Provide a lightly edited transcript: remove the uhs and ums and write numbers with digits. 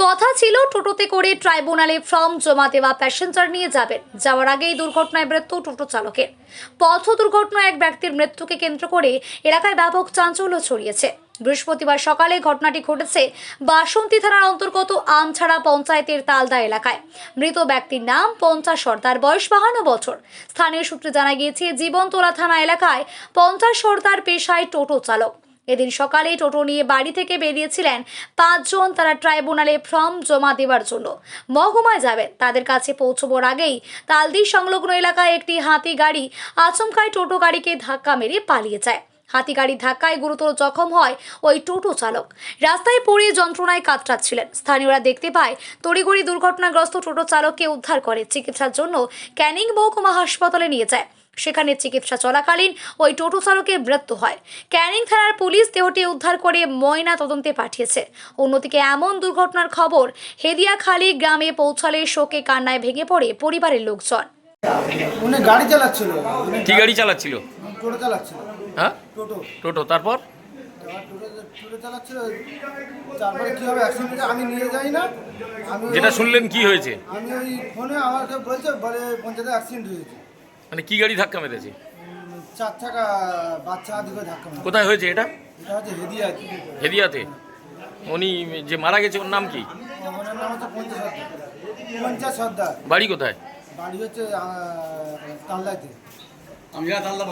কথা ছিল টোটোতে করে ট্রাইব্যুনালে ফর্ম জমা দেওয়া প্যাসেঞ্জার নিয়ে যাবেন। যাওয়ার আগেই দুর্ঘটনায় মৃত্যু টোটো চালকের। পথ দুর্ঘটনায় এক ব্যক্তির মৃত্যুকে কেন্দ্র করে এলাকায় ব্যাপক চাঞ্চল্য ছড়িয়েছে। বৃহস্পতিবার সকালে ঘটনাটি ঘটেছে বাসন্তী থানার অন্তর্গত আমছাড়া পঞ্চায়েতের তালদা এলাকায়। মৃত ব্যক্তির নাম পঞ্চা সর্দার, বয়স 52 বছর। স্থানীয় সূত্রে জানা গিয়েছে, জীবনতলা থানা এলাকায় পঞ্চা সর্দার পেশায় টোটো চালক। এদিন সকালে টোটো নিয়ে বাড়ি থেকে বেরিয়েছিলেন 5 জন। তারা ট্রাইব্যুনালে ফর্ম জমা দেওয়ার জন্য মহকুমায় যাবেন। তাদের কাছে পৌঁছবার আগেই তালদি সংলগ্ন এলাকায় একটি হাতি গাড়ি আচমকায় টোটো গাড়িকে ধাক্কা মেরে পালিয়ে যায়। হাতি গাড়ির ধাক্কায় গুরুতর জখম হয় ওই টোটো চালক। রাস্তায় পড়ে যন্ত্রণায় কাতরাচ্ছিলেন। স্থানীয়রা দেখতে পায় তড়িঘড়ি দুর্ঘটনাগ্রস্ত টোটো চালককে উদ্ধার করে চিকিৎসার জন্য ক্যানিং মহকুমা হাসপাতালে নিয়ে যায়। সেখানে চিকিৎসা চলাকালীন ওই টোটো চালকের মৃত্যু হয়। ক্যানিং থানার পুলিশ দেহটি উদ্ধার করে ময়না তদন্তে পাঠিয়েছে। অন্যদিকে এমন দুর্ঘটনার খবর হেদিয়াখালী গ্রামে পৌঁছালে শোকে কান্নায় ভেঙে পড়ে পরিবারের লোকজন। উনি গাড়ি চালাচ্ছিল। কি গাড়ি চালাচ্ছিল? টোটো চালাচ্ছিল। হ্যাঁ, টোটো টোটো। তারপর টোটো চালাচ্ছিল। তারপরে কি হবে অ্যাক্সিডেন্ট, আমি নিয়ে যাই না। আমি যেটা শুনলেন কি হয়েছে? আমি ওই ফোনে আমাকে বলছে বলে পঞ্চায়েতে অ্যাক্সিডেন্ট হয়েছে। মানে কি গাড়ি ধাক্কা মেরেছে? 4 চাকা বাচ্চা দিকে ধাক্কা মারে। কোথায় হয়েছে এটা? এটা হচ্ছে হেদিয়াতে। হেদিয়াতে। উনি যে মারা গেছে ওর নাম কি? ওনার নাম হচ্ছে পঞ্চা সর্দার। বাড়ি কোথায়? বাড়ি হচ্ছে তাল্লাতে। আমরা তাল্লা